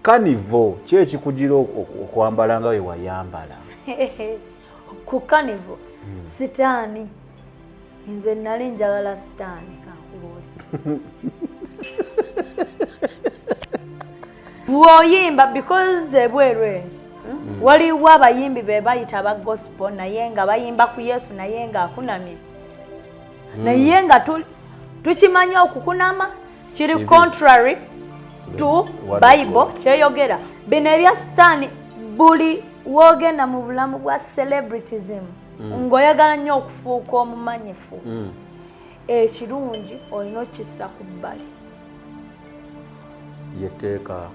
Carnival kye kikugira okwambala nga we wayambala. Ku Carnival sitaani nze nali njagala sitaani kankubuulira. Bw'oyimba because ebweru waliwo abayimbi be bayita aba gospel naye nga bayimba ku Yesu naye nga akunamye. Naye nga tukimanya okukunama kiri contrary to Bible kyeyogera. Bino ebya sitaani buli wogenda mu bulamu bwa celebritism ng'oyagala nnyo okufuuka omumanyifu ekirungi olina okissa ku bbali. Yeteeka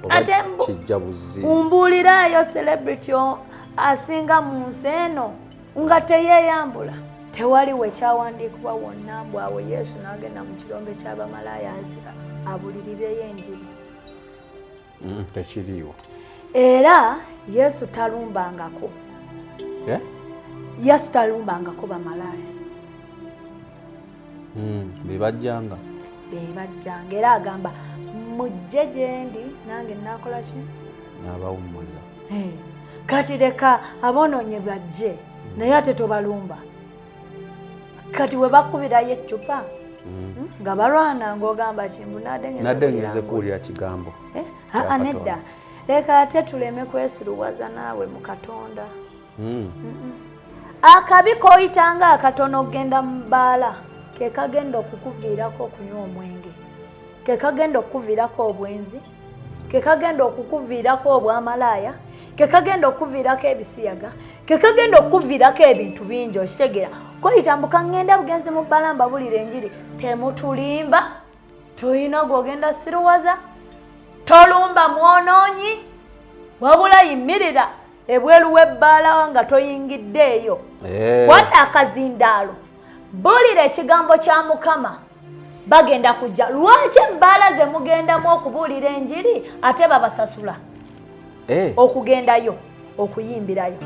ate mbuulirayo celebrity asinga mu nsi eno nga teyeeyambula. Tewali wekyawandiikibwa wonna mbu awo Yesu n'agenda mu kirombe ky'abamalaaya abulirireyo enjiri. Tekiriiwo. Era Yesu talumbangako. Yesu talumbangako bamalaaya. Bebajjanga. Bebajjanga era agamba mujje gye ndi nange naakola ki? N'abawummuza. Kati leka aboonoonye bajje naye ate tobalumba. Kati we bakubirayo eccupa nga balwana ng'ogamba kimbu naddengeze kuwulira kigambo. Nedda leka ate tuleme kwesiruwaza naawe mu Katonda. Akabi k'oyitanga akatono okgenda mu bbaala ke kagenda okukuviirako okunywa omwenge, ke kagenda okukuviirako obwenzi, ke kagenda okukuviirako obwamalaaya, ke kagenda okukuviirako ebisiyaga, ke kagenda okukuviirako ebintu bingi okitegeera. Koyita mbu kaŋŋenda bugenzi mu bbaala mbabulira enjiri. Temutulimba, toyina gw'ogenda siruwaza, tolumba mwonoonyi, wabula yimirira ebweru w'ebbaala nga toyingiddeeyo. Kwata akazindaalo, buulira ekigambo kya Mukama, bagenda kujja. Lwaki ebbaala ze mugendamu okubuulira enjiri ate babasasula okugendayo okuyimbirayo?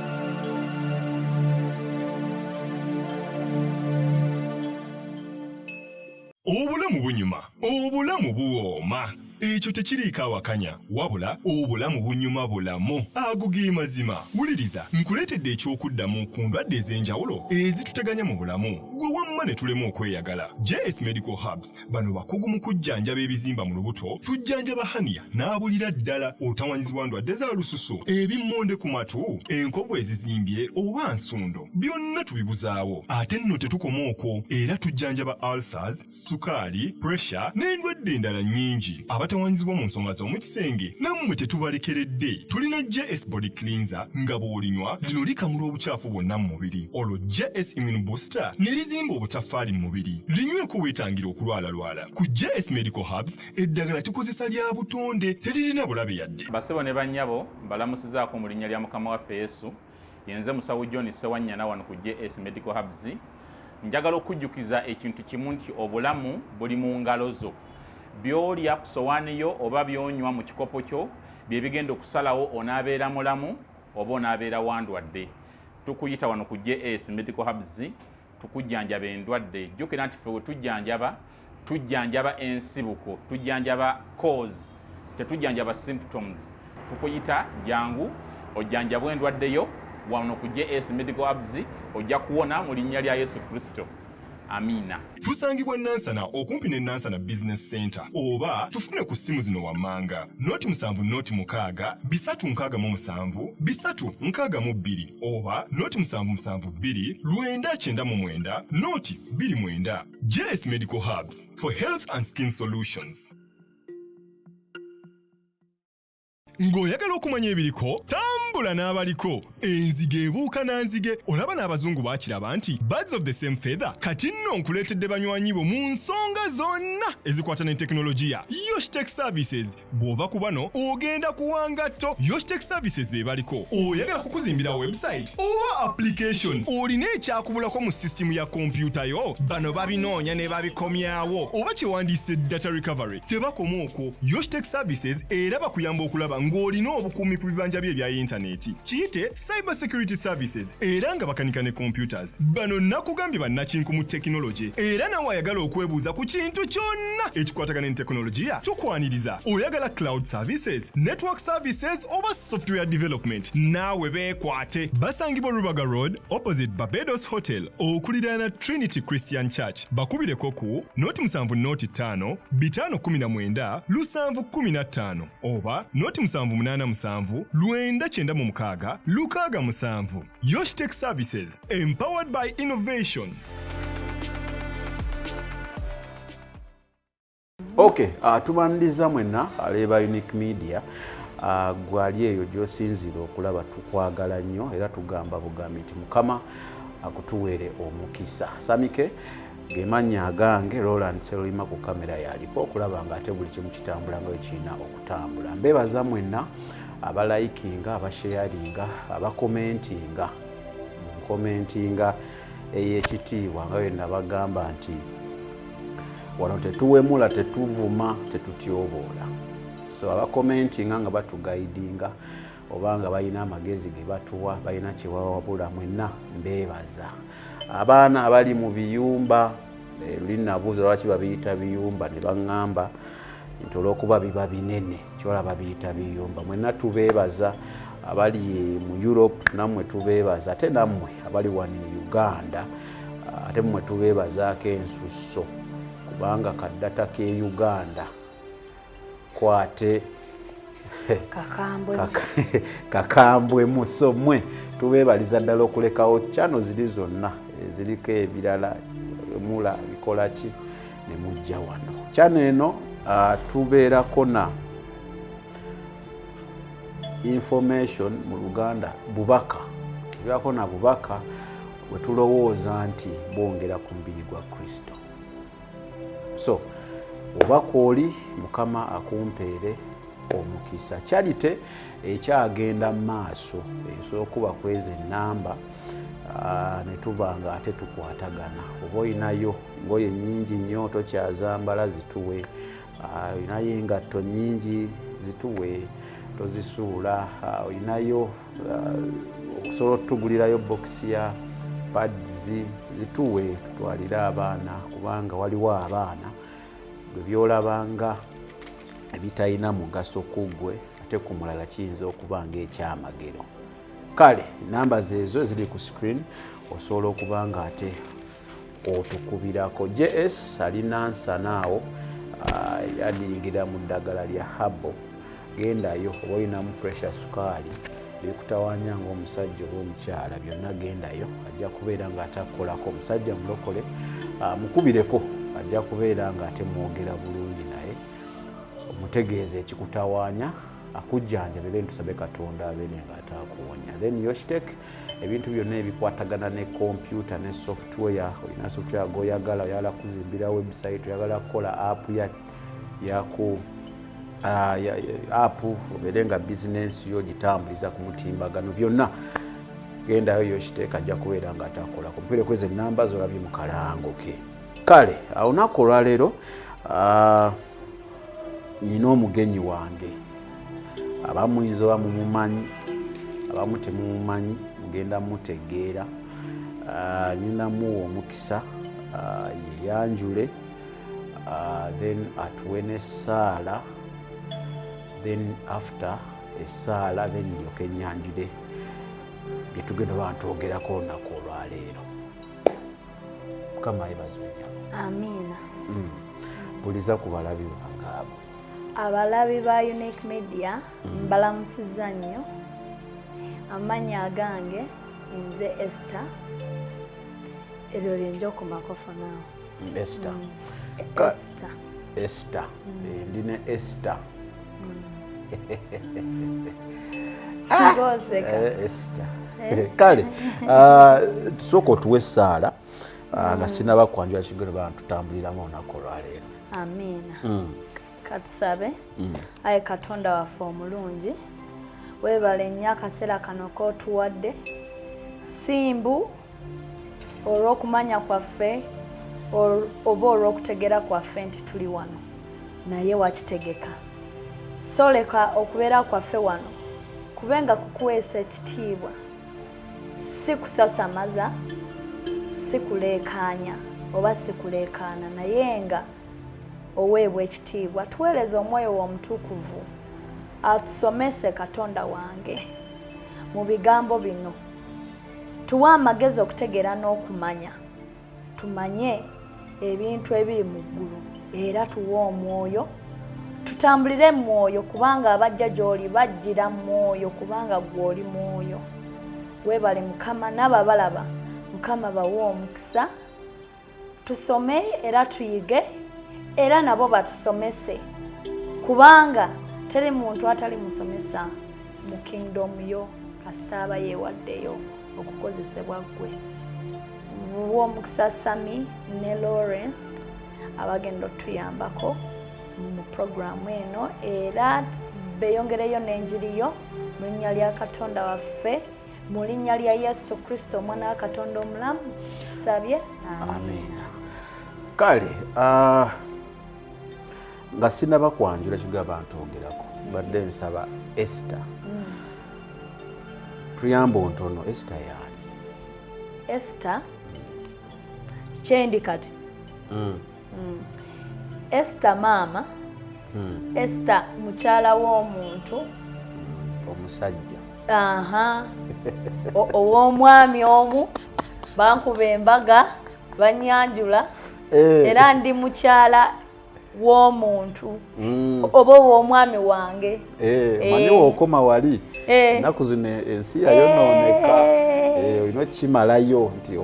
Obulamu bunyuma, obulamu buwooma. Ekyo tekiriiko awakanya wabula obulamu bunyuma bulamu agugi mazima. Wuliriza nkuleetedde ekyokuddamu ku ndwadde ez'enjawulo ezituteganya mu bulamu gwe wamma ne tulema okweyagala. JS Medical Hubs bano bakugu mu kujjanjaba ebizimba mu lubuto, tujjanjaba hania n'abulira ddala otawanyizibwa ndwadde za lususu, ebimmonde ku matu, enkovu ezizimbye oba nsundo, byonna tubibuzaawo. Ate nno tetukoma okwo, era tujjanjaba ulcers, sukaali, pressure n'endwadde endala nnyingi. Abatawanyizibwa mu nsonga z'omukisenge nammwe tetubalekeredde. Tulina JS Body Cleanser nga bw'olinywa lino likamula obucaafu bwonna mu mubiri. Olwo JS Immune Booster ne lizimba obutaffaali mu mubiri. Linyweko weetangira okulwalalwala. Ku JS Medical Hubs eddagala tukozesa lya butonde teririna bulabe yadde. Basebo ne bannyabo mbalamusizaako mu linnya lya Mukama waffe Yesu. Yenze Musawo John Sewanyana wano ku JS Medical Hubs. Njagala okujjukiza ekintu kimu nti obulamu buli mu ngalo zo. Byolya ku sowaani yo oba byonywa mu kikopo kyo bye bigenda okusalawo onaabeera mulamu oba onaabeera wandwadde. Tukuyita wano ku JS Medical Hubs tukujjanjaba endwadde. Jjukira nti ffe we tujjanjaba ensibuko, tujjanjaba cause, tetujjanjaba symptoms. Tukuyita jangu ojjanjabwa endwadde yo wano ku JS Medical Hubs ojja kuwona mu linnya lya Yesu Kristo. Amina. Tusangibwa Nansana okumpi ne Nansana Business Center oba tufune ku simu zino wammanga noti 7 bisatu nkaga mu 7 bisatu nkaga mu 2 oba noti 772 lwenda chenda mu mwenda noti 29. JS Medical Hubs for health and skin solutions. Ng'oyagala okumanya ebiriko tambula n'abaliko. Enzige ebuuka na nzige olaba n'abazungu baakiraba nti birds of the same feather. Kati nno nkuleetedde banywanyi bo mu nsonga zonna ezikwata ne tekinologiya. Yoshtech Services bw'ova ku bano ogenda kuwanga tto. Yoshtech Services be baliko. Oyagala kukuzimbira website oba application olina ekyakubulako mu system ya kompyuta yo, bano babinoonya ne babikomyawo oba kyewandiise data recovery. Tebakoma okwo. Yoshtech Services era bakuyamba okulaba ng'olina obukuumi ku bibanja bye ebya intaneti. Kiyite Cyber Security Services era nga bakanika ne computers. Bano nakugambye bannakinku mu tekinologi era nawe ayagala okwebuuza ku kintu kyonna ekikwatagana ne tekinologiya tukwaniriza. Oyagala cloud services, network services oba software development, naawe beekwate. Basangibwa Rubaga Road opposite Barbados Hotel okuliraana Trinity Christian Church. Bakubireko ku noti 7 519 715 oba noti 787 996 667. Yosh Tech Services, empowered by innovation. Okay, tubandiza mwenna aleba Unique Media. Gwali eyo gy'osinzira okulaba tukwagala nnyo era tugamba bugambi nti Mukama akutuwere omukisa. Samike gemanya agange Roland Serima ku kamera yaliko okulaba nga ate buli kimu kitambula nga ekirina okutambula. Mbebaza mwenna abalayikinga, abasharinga, abakomentinga mu komentinga ey'ekitiibwa nga bwe nabagamba nti wano tetuwemula, tetuvuma, tetutyoboola. So abakomentinga nga batugaidinga oba nga balina amagezi ge batuwa, balina kye bawabula, mwenna mbeebaza. Abaana abali mu biyumba, luli nabuuza lwaki babiyita biyumba ne baŋŋamba nti olw'okuba biba binene kyolaba babiyita biyumba. Mwenna tubeebaza. Abali mu Europe nammwe tubeebaza, ate nammwe abali wano e Uganda ate mmwe tubeebazaako ensusso kubanga kaddata ke Uganda kwate kakambwe musomwe. Tubeebaliza ddala okulekawo channel ziri zonna eziriko ebirala mula bikola ki ne mujja wano. Channel eno tubeerako na information mu Luganda, bubaka. Tubeerako na bubaka bwe tulowooza nti bwongera ku mubiri gwa Kristo. So obubaka oli Mukama akumpeere omukisa. Charity ekyagenda mu maaso esobola okuba kweza ennamba ne tuba nga ate tukwatagana. Oba olinayo ngoye nnyingi nnyo tokyazambala zituwe, olinayo engatto nnyingi zituwe tozisuula, olinayo okusobola otugulirayo bokisi ya pads zituwe tutwalire abaana kubanga waliwo abaana gwe byolabanga ebitalina mugaso ku ggwe ate ku mulala kiyinza okuba ng'ekyamagero. Kale namba zezo ziri ku screen osobola okuba nga ate otukubirako. JS alina nsanaawo yadingira mu ddagala lya Habo. Gendayo oba olinamu pressure sukaali bikutawanya ng'omusajja oba omukyala byonna gendayo, ajja kubeera nga atakolako. Omusajja mulokole mukubireko, ajja kubeera nga ate mwogera bulungi naye omutegeeza ekikutawanya akujjanjabire ntusabe Katonda abeere nga ataakuwonya. Then Yoshtek ebintu byonna ebikwatagana ne computer ne software, olina software oyagala kuzimbira website, oyagala kukola app yaku app obeere nga business yo gitambuliza ku mutimbagano, byonna gendayo Yoshtek ajja kubeera nga ataakolako. Mpire kweza ennamba zolabye mu kalango ke. Kale olunaku olwaleero nina omugenyi wange. Abamu yinza oba mumumanyi, abamu temumumanyi, mugenda mutegeera. Nyinamu omukisa yeyanjule, then atuwe n'essaala, then after essaala then ndyoke nyanjule bye tugenda oba ntwogerako olunaku olwaleero. Mukama yeebazibwe nnyo. Amiina. Buliza ku balabi bange abo. Abalabi ba Unique Media mbalamusiza nnyo. Amannya agange nze Esther. Eryo lyenjoko makofa naawe. Esther. Esther. Esther. Ndine Esther. Esther. Kale tusooka otuwe essaala nga sinaba kwanjula kigero bana tutambuliramu olunaku olwaleero. Amiina. Katusabe. Aye Katonda waffe omulungi, weebale nnyo akaseera kano k'otuwadde. Simbu olw'okumanya kwaffe oba olw'okutegeera kwaffe nti tuli wano, naye wakitegeka. so leka okubeera kwaffe wano kubenga kukuweesa ekitiibwa si kusasamaza si kuleekaanya oba si kuleekaana naye nga oweebwa ekitiibwa tuweereza omwoyo w'omutukuvu atusomese Katonda wange mu bigambo bino tuwa amagezi okutegeera n'okumanya tumanye ebintu ebiri mu ggulu era tuwa omwoyo tutambulire mwoyo kubanga abajja gy'oli bajjira mwoyo kubanga gw'oli mwoyo weebale Mukama n'ababalaba Mukama bawe omukisa tusome era tuyige era nabo batusomese kubanga teri muntu atali musomesa mu kingdom yo kasita aba yeewaddeyo okukozesebwa gwe w'omukisa Sami ne Lawrence abagenda otuyambako mu programu eno era beyongereyo n'enjiriyo mu linnya lya Katonda waffe mu linnya lya Yesu Kristo omwana wa Katonda omulamu tusabye amen. Kale nga sinaba kwanjula kigaba ntongerako badde nsaba Esther tuyambo ntono Esther yaani Esther kyendi kati Esther maama Esther mukyala w'omuntu omusajja ow'omwami omu bankuba embaga banyanjula era ndi mukyala w'omuntu oba ow'omwami wange manyi wookoma wali ennaku zino ensi yayonooneka olina okimalayo nti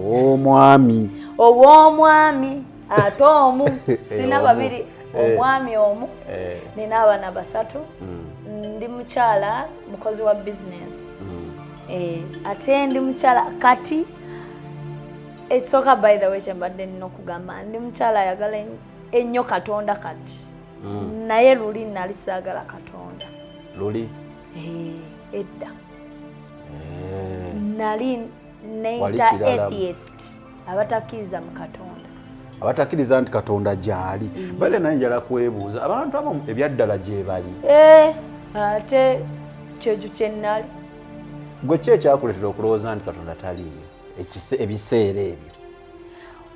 ow'omwami ate omu sina babiri omwami omu nina abaana basatu ndi mukyala mukozi wa bizinesi ate ndi mukyala kati ekisooka by the way kyembadde nina okugamba ndi mukyala ayagala ennyo Katonda kati naye luli nali saagala Katonda luli edda nali neita atheist abatakkiriza mu Katonda abatakkiriza nti Katonda gyali bale naye njala kwebuuza abantu abamu ebyaddala gye bali ate kyekyo kye nnali gwe ki ekyakuleetera okulowooza nti Katonda taliiyo ebiseera ebyo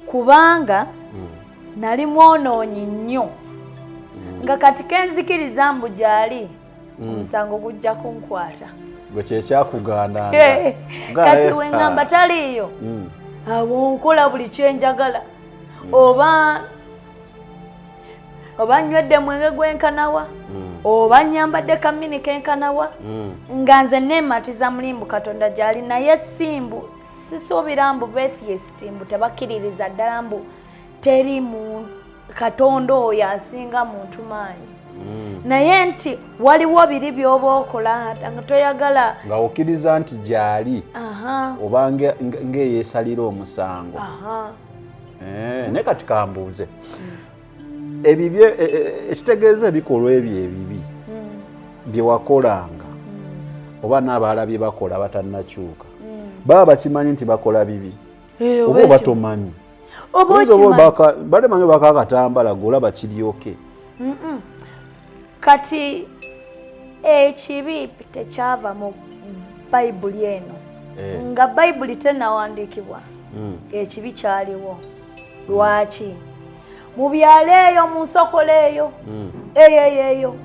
kubanga nali mwonoonyi nnyo nga kati kenzikiriza mbu gyali omusango gujja kunkwata gwe kyekyakugandanga kati wengamba taliiyo awo nkola buli kyenjagala oba nywedde mwenge gwenkanawa oba nyambadde kamini kenkanawa nga nze neematiza mulimbu Katonda gyali naye simbu sisuubira mbu atheist mbu tebakkiririza ddala mbu teri mu Katonda oyo asinga muntu maanyi naye nti waliwo biri by'oba okola nga toyagala nga okkiriza nti gyali oba ng'eyeesalira omusango naye kati kambuuze ekitegeeza ebikolwa ebyo ebibi bye wakolanga oba n'abalala bye bakola batannakyuka baba bakimanyi nti bakola bibi oba oba tomanyi bademanyi bakakatambala golaba kiryoke kati ekibi tekyava mu bayibuli eno nga bayibuli tenawandiikibwa ekibi kyaliwo lwaki mu byalo eyo mu nsokolo eyo eyo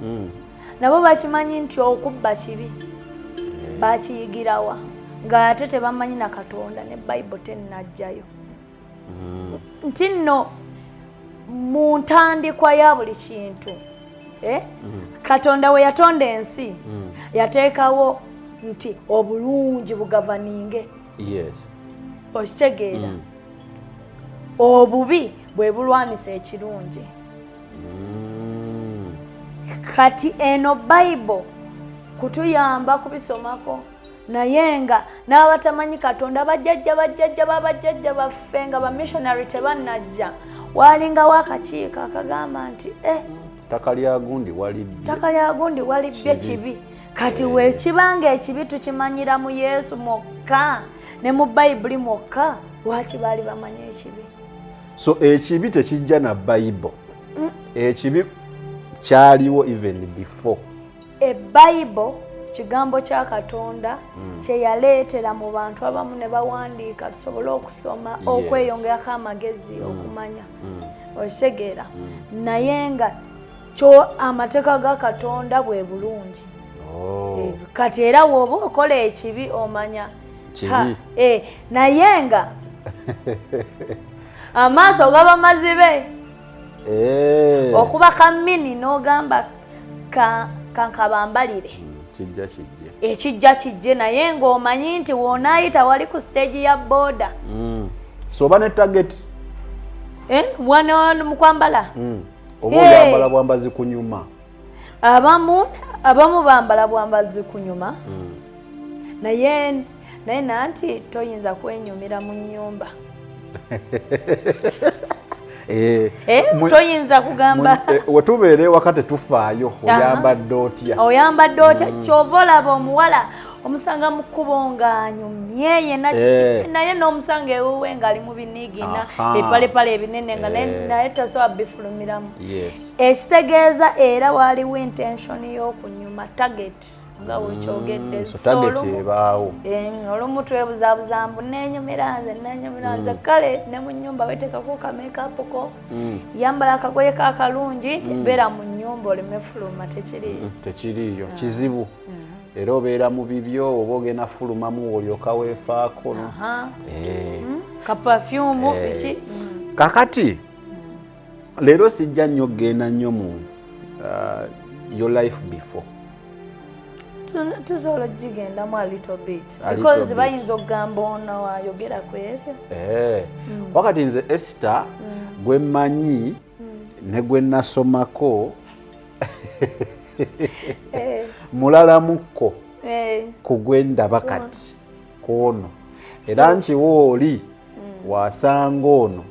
nabo bakimanyi nti okubba kibi bakiyigirawa nga ate tebamanyi na Katonda ne bayibuli tennajjayo nti nno mu ntandikwa ya buli kintu Katonda we yatonda ensi yateekawo nti obulungi bugavaninge okitegeera obubi bwe bulwanisa ekirungi kati eno bayibuli kutuyamba kubisomako naye nga n'abatamanyi Katonda bajjajja baffe nga bamissionary tebannajja walingawo akakiiko akagamba nti ttaka lya gundi walibbye kibi kati wekibanga ekibi tukimanyira mu Yesu mwokka ne mu bayibuli mwokka lwaki baali bamanyi ekibi so ekibi tekijja na bayibuli ekibi kyaliwo even before Bible kigambo kya Katonda kye yaleetera mu bantu abamu ne bawandiika tusobole okusoma okweyongerako amagezi okumanya okitegera naye nga kyo amateeka ga Katonda bwe bulungi kati era woba okola ekibi omanya naye nga amaaso gaba mazibe okuba kamini n'ogamba kankabambalire ekijja kijje naye ng'omanyi nti wonaayita wali ku stage ya boda so oba ne target wana mukwambala oba oyambala bwambazi kunyuma abamu bambala bwambazi kunyuma naye nanti toyinza kwenyumira mu nnyumba toyinza kugamba wetubeere wakati tufaayo oyambadde otya kyova olaba omuwala omusanga mu kkubo ng'anyumye yenna kiki naye n'omusanga ewuwe ng'ali mu binigina epalepale ebinene nga naye tasobola bifulumiramu ekitegeeza era waaliwo intention y'okunyuma target nga wekyogedde olumu twebuzabuza mbu nenyumira nze kale ne mu nnyumba wetekako kameekapuko yambala akagoye kakalungi beera mu nnyumba oleme fuluma tekiriyo kizibu era obeera mu bibyo oba ogenda fulumamu olyoka weefaako kapafyumu biki kakati leero sijja nnyo kgenda nnyo mu your life before tusobola gigendamu a little bit because bayinza okugamba ono wayogera ku ebyo wakati nze Esther gwe mmanyi ne gwe nasomako mulalαμukko ku gwe ndaba kati kwono era nkiwa oli wasanga ono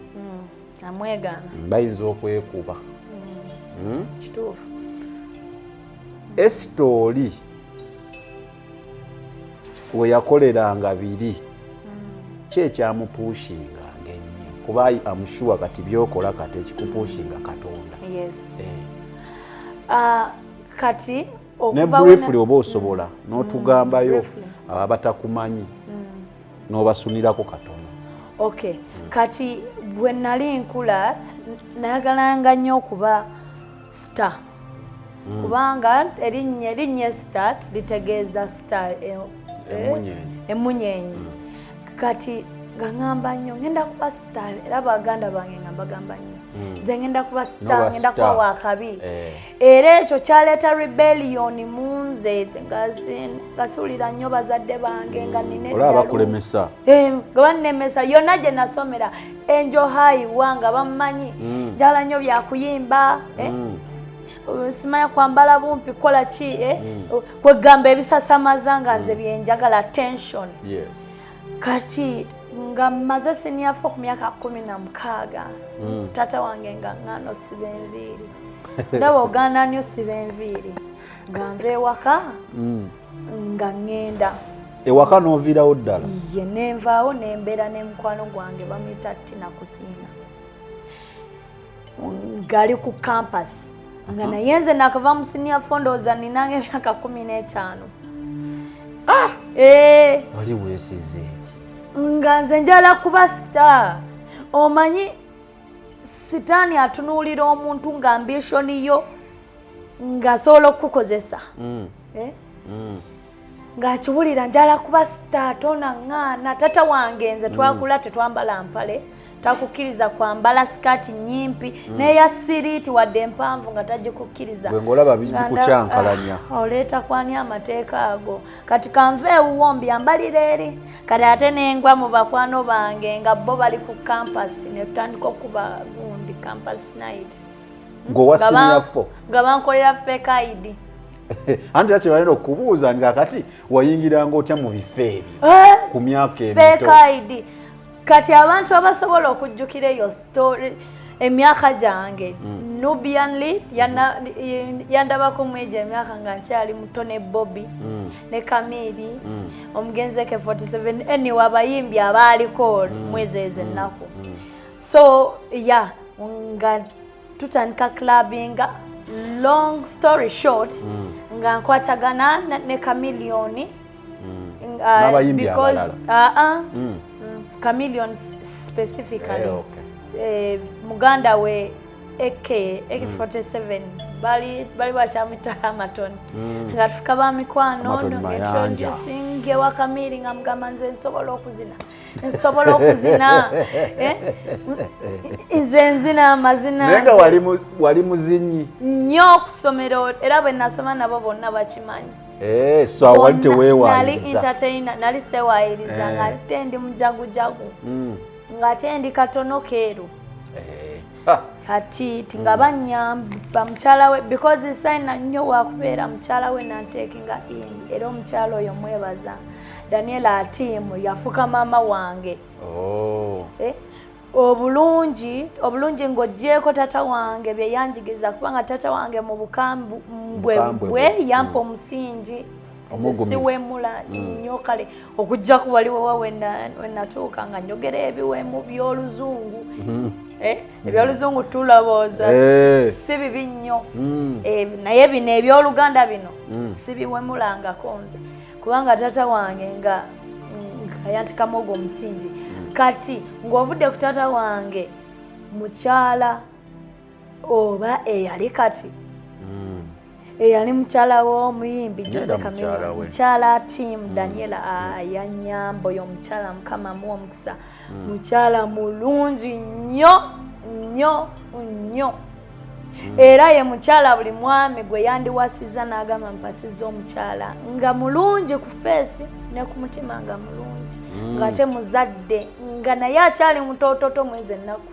amwegaana bayinza okwekuba kituufu Esther oli we yakoleranga biri kyekyamupuushinga ngennyo kuba amushuwa kati byokola kati ekikupushinga Katonda kati ne briefly oba osobola n'otugambayo aba batakumanyi n'obasunirako katono kati bwe nali nkula nayagalanga nnyo okuba star kubanga erinnya star litegeeza star emunyenyi kati ngangamba nnyo ngenda kuba star era baganda bange nga mbagamba nnyo nze ngenda kuba star ngenda kuba wakabi era ekyo kyaleeta rebellion mu nze ngasuulira nnyo bazadde bange nga bakulemesa nga bannemesa yonna gye nasomera Angel High wanga bamumanyi njala nnyo byakuyimba simanya kwambala bumpi kola ki kwegamba ebisasamaza nga nze byenjagala attention kati nga maze senior ku myaka 16 tata wange nga ngano sibe enviiri ndaba oganda nnyo sibe enviiri nga nva ewaka nga ngenda ewaka n'oviirawo ddala ye nenvaawo nembeera n'emukwano gwange bamuyita Tina Kusiina ngali ku campus nga naye nze nakava mu senior ndowooza ninanga emyaka 15 wali weesize eki nga nze njala kuba star omanyi sitaani atunuulira omuntu nga ambitioni yo ng'asobola okukozesa ng'akiwulira njala kuba star tonaŋŋaana tata wange nze twakula tetwambala mpale takukkiriza kwambala skati nyimpi neya siriiti wadde empanvu nga tagikukkiriza bwe ngolaba bikucyankalanya oleeta kwani amateeka ago kati kanve ewuwo mbyambalira eri kati ate nengwa mu bakwano bange nga bo bali ku campus ne tutandika okuba gundi campus night ng'owasiniafo nga bankolera fake ID anti kyebalina okubuuza nga kati wayingiranga otya mu bifo ebyo ku myaka emito fake ID kati abantu abasobola okujjukira eyo story emyaka gyange Nubian Lee yandabako mwejo emyaka nga nkyali muto ne Bobby ne Kamiri omugenzi K47 anyway abayimbi abaaliko mwezi ezo ennaku so nga tutandika clubbinga long story short nga nkwatagana ne Chameleone n'abayimbi abalala Chameleone specifically muganda we AK47 bali bachamita amatoni nga tufika ba mikwano introducing wa Chameleone nga mugamba nze nsobola okuzina nze nzina amazina nenga wali muzinyi nnyo okusomero era bwe nasoma nabo bonna bakimanyi so awali nali entertainer nali sewayiriza nga tendi mujagujagu nga tendi katono keeru kati nga banyamba mukyala we because sign nnyo wakubeera mukyala we nantekinga in era omukyala oyo mwebaza Daniela Atimu yafuka mama wange obulungi ng'ogyeko tata wange bye yanjigiriza kubanga tata wange mu bukambwe yampa omusingi siwemula nnyo kale okujjaku waliwo wenatuuka nga njogera ebiwemu by'oluzungu ebyoluzungu tulabooza si bibi nnyo naye bino ebyoluganda bino sibiwemulangako nze kubanga tata wange nga yantikamu ogwo omusingi kati ng'ovudde ku tata wange mukyala oba eyali kati eyali mukyala w'omuyimbi Jose Chameleone mukyala Atimu Daniela ayanyamba oyo mukyala mukama muwa omukisa mukyala mulungi nnyo era ye mukyala buli mwami gwe yandiwasiza n'agamba mpasiza omukyala nga mulungi ku feesi ne ku mutima nga mulungi nga te muzadde nga naye akyali mutoototo mwezi ennaku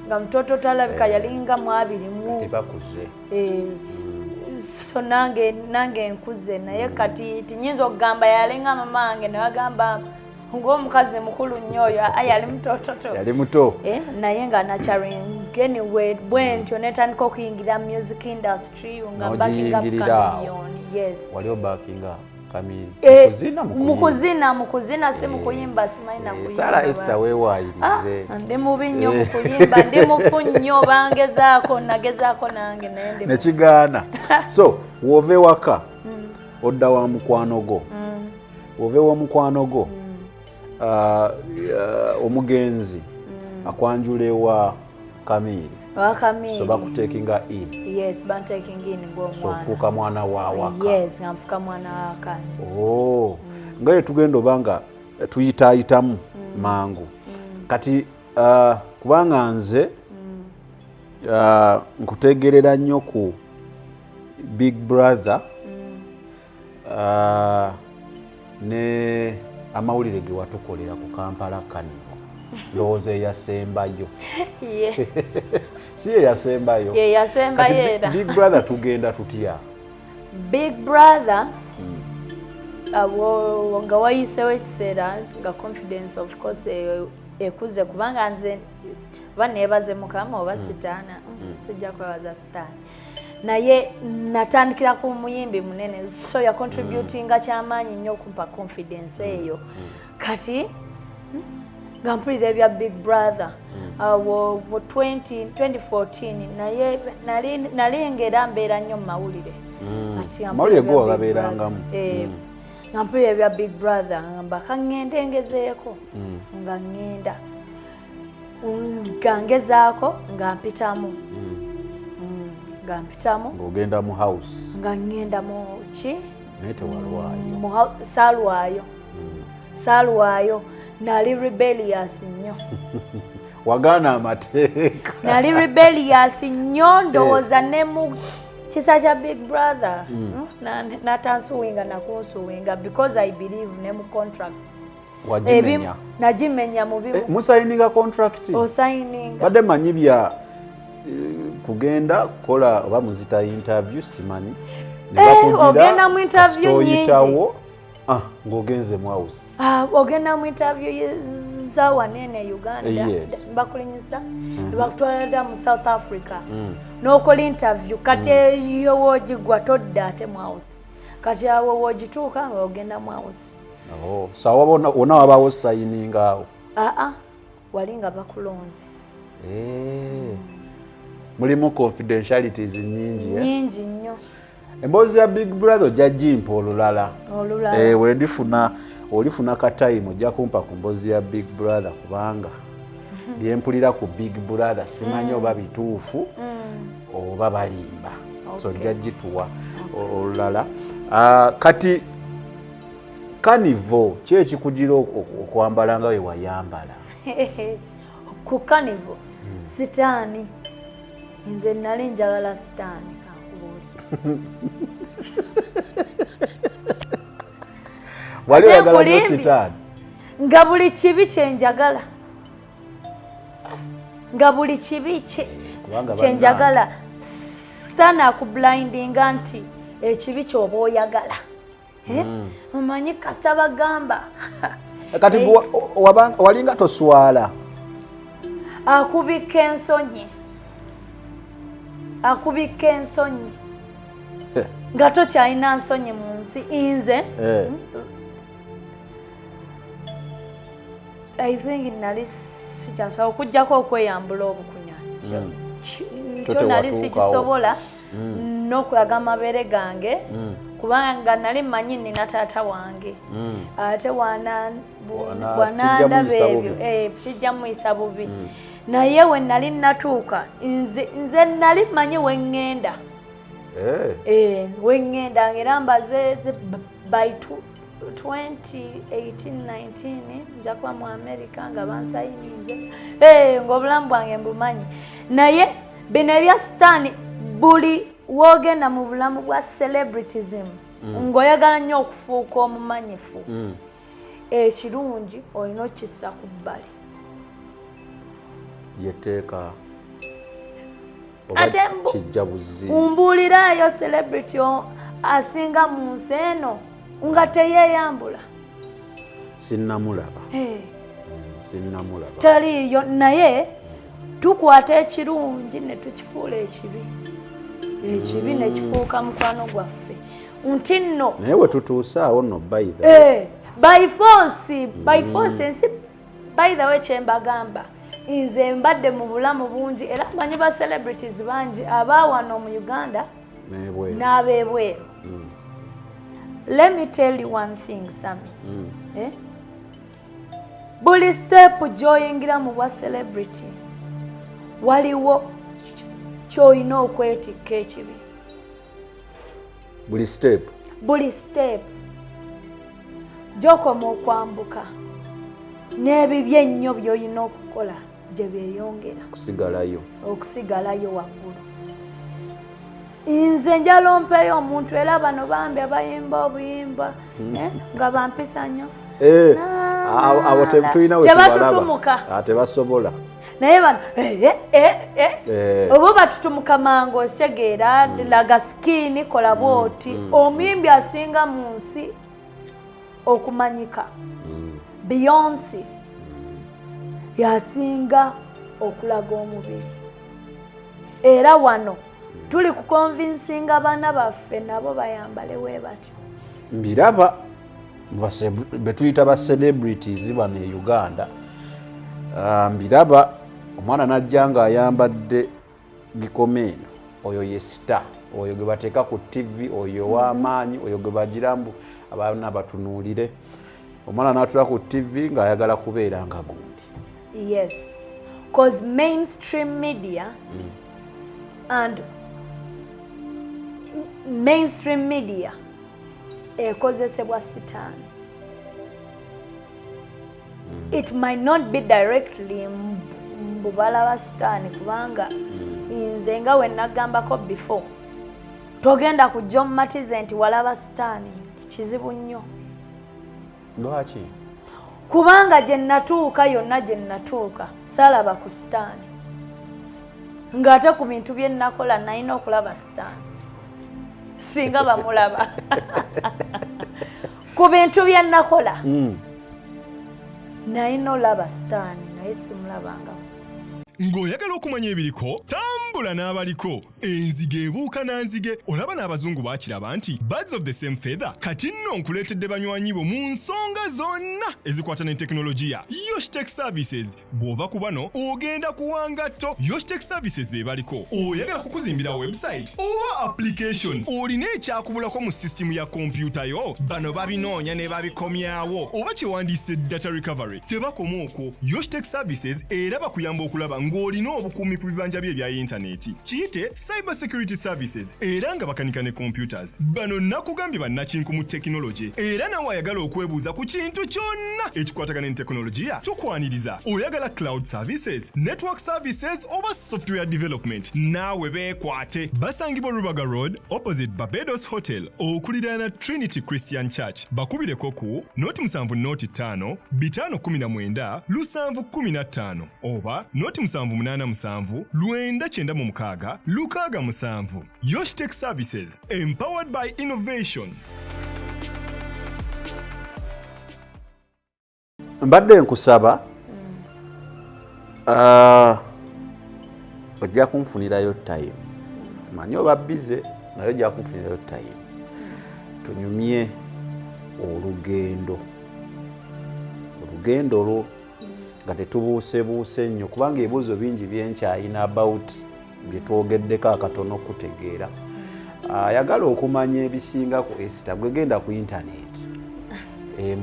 nga mutoototo alabika yalinga 20 so nange nkuze naye kati tinyinza okugamba yalinga mama wange newagamba ng'omukazi mukulu nnyo oyo yali mutoototo yali muto naye nga nacharing anyway bwentyo netandika okuyingira music industry nga backinga Chameleone yes wali obakinga Chameleone mukuzina si mukuyimba simanyi nakuyimba Sara Esther weewayirize ndi mubi nnyo mukuyimba ndi mufu nnyo bangezaako nagezaako nange naye ndi nekigaana so wove waka odda wa mukwano gwo wove wa mukwano gwo omugenzi akwanjule wa Chameleone so bakutekinga in bantaking in ng'omwana so fuuka mwana wa waka nga nfuka mwana wa waka ngaye tugenda obanga tuyitaayitamu mangu kati kubanga nze nkutegerera nnyo ku Big Brother ne amawulire ge watukolera ku Kampala Carnival ndowooza eyasembayo si eyasembayo era Big Brother tugenda tutya Big Brother nga wayisewo ekiseera nga confidence of course ekuze kubanga nze baneebaze mukama oba sitaana sijja kwebaza sitaani naye natandikira ku muyimbi munene so ya contributinga kyamaanyi nnyo okumpa confidence eyo kati nga mpulira ebya Big Brother mu 2014 naye nali ngera mbeera nnyo mu mawulire mawulire go wagabeerangamu nga mpulira ebya Big Brother ngamba kaŋŋende ngezeeko nga ŋŋenda nga ngezaako nga mpitamu ng'ogenda mu house nga ŋŋenda mu ki naye tewalwayo saalwayo nali rebellious nnyo wagaana amateeka nali rebellious nnyo ndowooza ne mu kisa kya Big Brother natansuwinga nakunsuwinga because I believe ne mu contracts najimenya mu bimu musayininga contract osayininga badde manyi bya kugenda kukola oba muzita interview simanyi ogenda mu interview nyingi ng'ogenze mu house ogenda mu interview za wanene Uganda bakulinyisa bakutwala dda mu South Africa n'okola interview kati eyo woogigwa todda ate mu house kati awo woogituuka nga ogenda mu house sawa wonna wabaawo sayininga awo wali nga bakulonze mulimu confidentialities nyingi nyingi nnyo emboozi ya Big Brother ojja gimpa olulala olifuna katayimu ojja kumpa ku mboozi ya Big Brother kubanga byempulira ku Big Brother simanyi oba bituufu oba balimba so ojja gituwa olulala. Kati Carnival ki ekikugira okwambala nga we wayambala? Ku Carnival sitaani nze nali njagala sitaani kakubuuli wali wagala nnyo sitaani nga buli kibi kyenjagala kyenjagala sitaani akublindinga nti ekibi kyoba oyagala omanyi kasaba gamba kati walinga toswala akubika ensonyi nga tokyalina nsonyi mu nsi nze I think nali sikyasobola okuggyako okweyambula obukunya kyo nali sikisobola n'okulaga amabeere gange kubanga nali manyi nina taata wange ate wanandaba ebyo kijja muyisa bubi naye we nali natuuka nze nali manyi weŋŋenda ngera mbaze by 2018-19 nja kuba mu America nga bansayininze ng'obulamu bwange mbumanyi naye bino ebya sitaani buli wogenda mu bulamu bwa celebritism ng'oyagala nnyo okufuuka omumanyifu ekirungi olina okissa ku bbali yeteeka ate mbuulirayo celebrity asinga mu nsi eno nga teyeeyambula sinnamulaba taliyo naye tukwata ekirungi ne tukifuula ekibi ne kifuuka mukwano gwaffe nti nno naye we tutuuse awo nno by force ensi by the way kyembagamba nze mbadde mu bulamu bungi era manyi ba celebrities bangi abaawano mu Uganda n'ab'ebweru. Let me tell you one thing, Sammy. Buli step gy'oyingira mu bwa celebrity waliwo ky'olina okwetikka ekibi. Buli step gy'okoma okwambuka n'ebibi ennyo by'olina okukola gye byeyongera okusigalayo waggulu. Nze njala ompeeyo omuntu era bano bambi abayimba obuyimba nga bampisa nnyo abo tebatutumuka tebasobola naye bano oba batutumuka mangu osegeera laga sikiini kola bwoti omuyimbi asinga mu nsi okumanyika Beyonce yasinga okulaga omubiri era wano tuli kukonvinsinga abaana baffe nabo bayambale we batyo. Mbiraba betuyita ba celebrities bano e Uganda mbiraba omwana najja nga ayambadde gikomeno oyo ye star oyo gwe bateeka ku TV oyo w'amaanyi oyo gwe bagirambu abaana batunuulire omwana n'atula ku TV ng'ayagala kubeera nga gundi. Yes, because mainstream media and mainstream media ekozesebwa sitaani. It might not be directly mbubala wa sitaani kubanga nze nga we nagambako before togenda kujja omumatize nti walaba sitaani kizibu nnyo. Lwaki? Kubanga gye natuuka yonna gye natuuka salaba ku sitaani ng'ate ku bintu bye nakola nalina okulaba sitaani singa bamulaba ku bintu bye nakola nalina olaba sitaani naye simulabangako. Ng'oyagala okumanya ebiriko tambula Ebola n'abaliko enzige ebuuka na nzige olaba n'abazungu baakiraba nti birds of the same feather kati nno nkuleetedde banywanyi bo mu nsonga zonna ezikwata ne tekinologiya. Yoshtech Services bw'ova ku bano ogenda kuwangatto. Yoshtech Services be baliko oyagala kukuzimbira website oba application olina ekyakubulako mu sisitimu ya kompyuta yo bano babinoonya ne babikomyawo oba kyewandiise data recovery tebakoma okwo. Yoshtech Services era bakuyamba okulaba ng'olina obukuumi ku bibanja bye ebya intaneti kiyite cyber security services era nga bakanika ne computers. Bano nakugambye bannakinku mu tekinologi era nawe ayagala okwebuuza ku kintu kyonna ekikwatagana ne tekinologiya tukwaniriza. Oyagala cloud services, network services oba software development naawe beekwate. Basangibwa Rubaga Road opposite Barbados Hotel okuliraana Trinity Christian Church. Bakubireko ku 07 5 519 oba 0787 996 67. Yoshtech Services, empowered by innovation. Mbadde nkusaba ojja kunfunirayo time. Manyi oba bize naye ojja kunfunirayo time. Tunyumye olugendo lwo nga tetubuusebuuse nnyo kubanga ebibuuzo bingi byenkyayina about bye twogeddeko akatono okutegeera. Ayagala okumanya ebisinga ku Esther gwe genda ku intaneti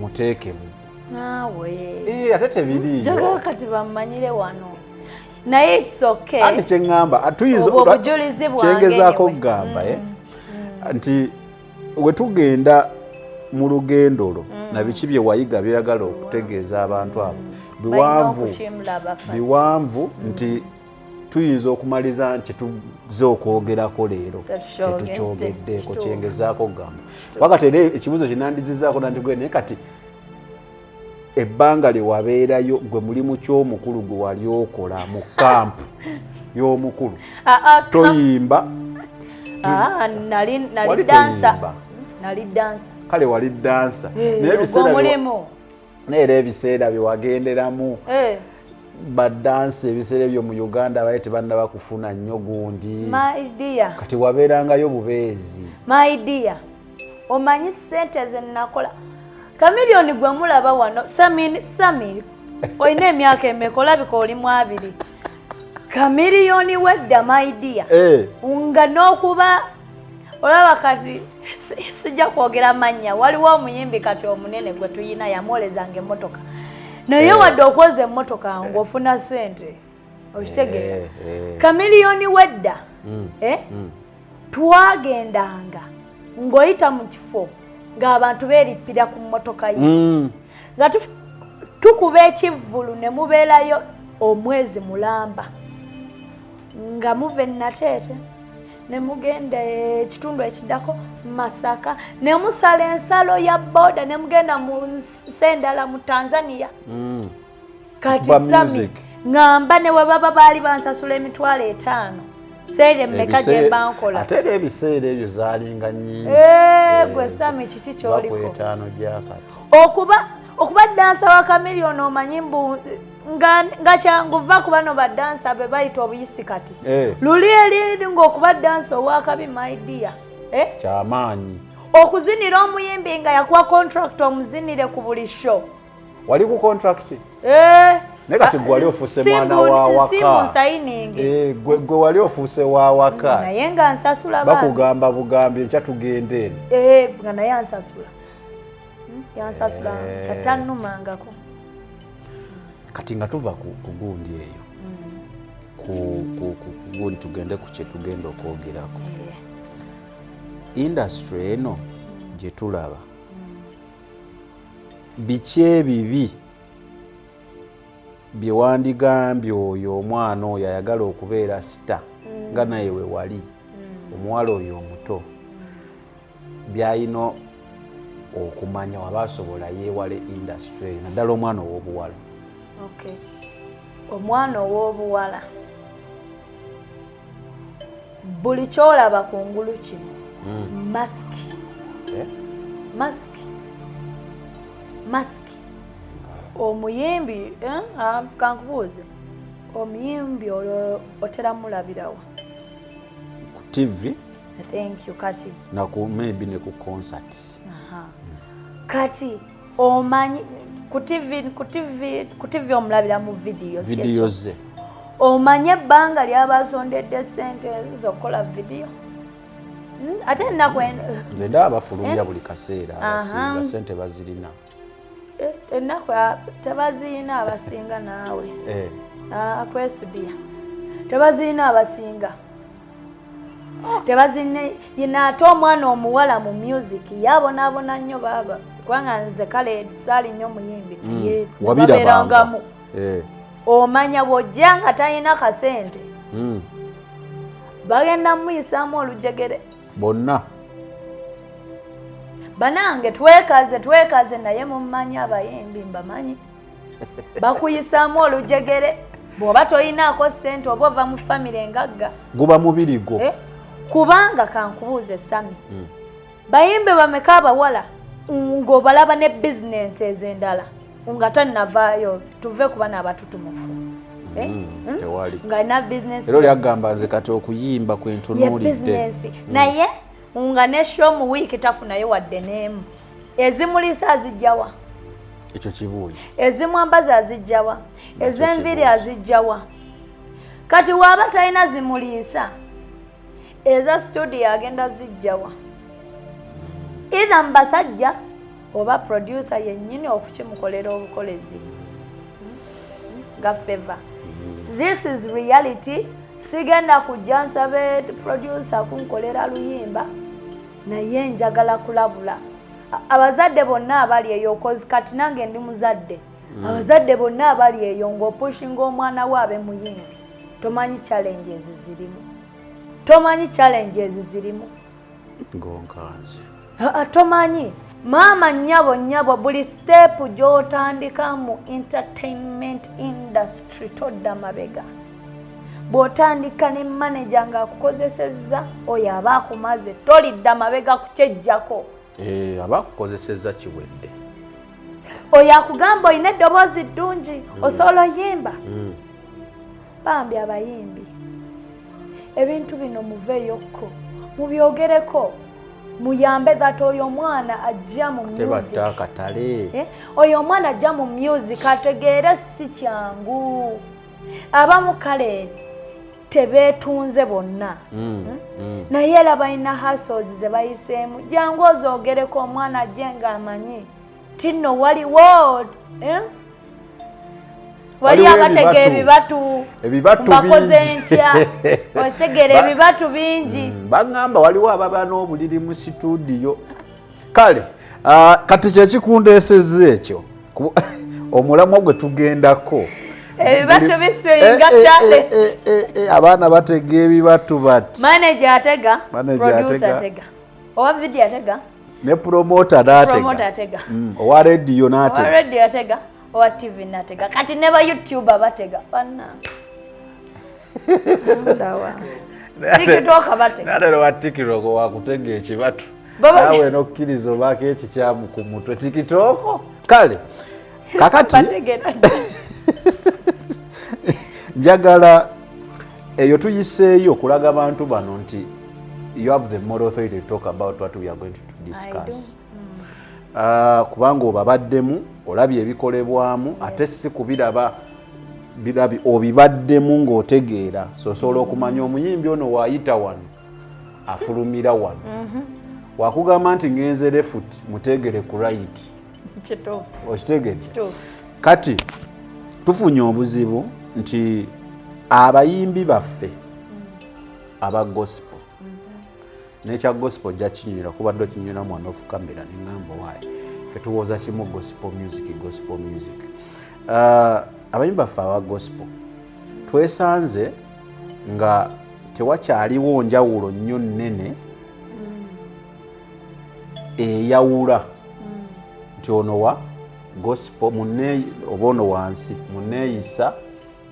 muteekemu naawe ate tebiriiyo njagala kati bammanyire wano naye it's okay. Andi kyeŋŋamba tuyinza obujulizi bwange kyengezaako okugamba nti we tugenda mu lugendo lwo na biki bye wayiga byeyagala okutegeeza abantu abo biwanvu nti tuyinza okumaliza nti tuze okwogerako leero tetukyogeddeko kyengezaako okugamba wakati era ekibuuzo kinandizizaako nandigwe naye kati ebbanga lye wabeerayo gwe mulimu ky'omukulu gwe wali okola mu kampu y'omukulu toyimba nali dansa kale wali dansa naye era ebiseera bye wagenderamu badansi ebiseera ebyo mu Uganda baye tebannaba kufuna nnyo gundi kati wabeerangayo bubeezi. My dear, omanyi ssente ze nakola Kamilioni gwe mulaba wano Sami olina emyaka emeka olabika oli mu 2 Kamilioni wedda my dear nga n'okuba olaba kati sijja kwogera mannya waliwo omuyimbi kati omunene gwe tuyina yamwolezanga emmotoka naye wadde okwoza emmotoka ng'ofuna ssente okitegeera Kamilioni wedda twagendanga ng'oyita mu kifo ng'abantu beerippira ku mmotoka ye nga tukuba ekivvulu ne mubeerayo omwezi mulamba nga muva e Nateete ne mugenda ekitundu ekiddako Masaka ne musala ensalo ya boda ne mugenda mu Sendala mu Tanzania kati Sami ngamba ne we baba baali bansasula $5,000 seere mmeka gye bankola ate era ebiseera ebyo zaalinga nnyingi gwe Sami kiki kyoliko etaano gyakati okuba dansa wa Kamilioni omanyi mbu nga kyangu va ku bano badansa be bayita obuyisi kati luli eri ng'okuba dansa owakabi my dear kyamaanyi okuzinira omuyimbi nga yakuwa contract omuzinire ku buli show wali ku contract naye kati gwe wali ofuuse mwana wa waka gwe wali ofuuse wa waka naye nga nsasula bakugamba bugambi nkya tugenda eno nga naye ansasula yansasula katannumangako kati nga tuva ku gundi eyo ku gundi tugende ku kye tugenda okwogerako industry eno gye tulaba biki ebibi bye wandigambye oyo omwana oyo ayagala okubeera sita nga naye we wali omuwala oyo omuto byayina okumanya waba asobola yeewale industry naddala omwana ow'obuwala omwana ow'obuwala buli kyolaba ku ngulu kino masiki omuyimbi kankubuuze omuyimbi otera mulabirawa TV. Thank you kati. Na ku maybe ne ku concert. Aha. Kati omanyi ku TV omulabira mu videos. Videos ze. Omanye ebbanga ly'abasondedde ssente ezizokola video. Ate ennaku nze ndaba bafulumya buli kaseera abasinga ssente bazirina. Ennaku tebazirina abasinga naawe. Akwesudia. Tebazirina abasinga. Tebazirina yina ate omwana omuwala mu music yabonaabona nnyo baaba. Kubanga nze kale saali nnyo muyimbi naye wabeerangamu. Omanya bw'ojja nga talina kasente. Bagenda muyisaamu olujegere. Bonna. Banange twekaze naye mumanyi abayimbi mbamanyi. Bakuyisaamu olujegere. Bw'oba toyinaako ssente oba ova mu famire engagga. Guba mubiri gwo. Kubanga kankubuuze Sami. Bayimbe bameka abawala ng'obalaba ne bizinensi ez'endala nga tannavaayo tuve kuba n'abatutumufu. Tewali. Nga na bizinensi. Era lyagamba nze kati okuyimba kwentunuulidde. Bizinensi. Naye nga ne show mu wiiki tafunayo wadde n'emu. Ezimulisa azijjawa. Ekyo kibuuzi. Ezimu ambaza azijjawa. Ez'enviri azijjawa. Kati waaba talina zimuliisa eza studio agenda zijjawa. Either mbasajja oba producer yennyini okukimukolera obukolezi. Nga favor. This is reality. Sigenda kujja nsabe producer kunkolera luyimba naye njagala kulabula. Abazadde bonna abali eyo cause kati nange ndi muzadde. Abazadde bonna abali eyo ng'opushinga omwana waabe muyimbi. Tomanyi challenges zirimu. Tomanyi challenges zirimu. Gonkanze. Tomanyi. Maama nnyabo buli step gy'otandika mu entertainment industry todda mabega. Bw'otandika ne manager ng'akukozesezza oyo aba akumaze tolidda mabega kukyejjako. Abakukozesezza kiwedde. Oyo akugamba olina eddoboozi ddungi osobola oyimba. Bambi abayimbi ebintu bino muveeyokko mubyogereko muyambe that oyo omwana ajja mu music. Tebatta akatale. Oyo omwana ajja mu music ategeere si kyangu. Abamu kale tebeetunze bonna. Naye era balina hustles ze bayiseemu. Jangu ozoogereko omwana ajje ng'amanyi ti nno waliwo wali abatega ebibatu bakoze ntya otegera ebibatu bingi. Bagamba waliwo ababa n'obuliri mu situdiyo. Kale kati kyekikundeesezza ekyo omulamwa gwe tugendako. Ebibatu bisinga ttale. Abaana batega ebibatu bati. Manager atega, producer atega. Owa video atega. Ne promoter atega. Owa radio n'atega. Owa radio atega. Owa TV n'atega. Kati ne ba YouTuber batega. Banna. Ndawa. TikTok batega. Nalo wa TikTok wakutega ekibatu. Nawe nokkiriza obaako ekikyamu ku mutwe TikTok. Kale. Kakati. Njagala eyo tuyiseeyo okulaga abantu bano nti you have the moral authority to talk about what we are going to discuss. Kubanga obabaddemu olabye ebikolebwamu ate si kubiraba obibaddemu ng'otegeera sosobola okumanya omuyimbi ono waayita wano afulumira wano. Wakugamba nti ngenze left mutegere ku right. Okitegedde. Kati tufunye obuzibu nti abayimbi baffe aba gospel nekya gospel jakinyira kubadde okinyira mwana of camera n'engamba waayi ffe tuwooza kimu gospel music. Abayimbi baffe aba gospel twesanze nga tewakyaliwo njawulo nnyo nnene eyawula nti ono wa gospel oba ono wansi muneeyisa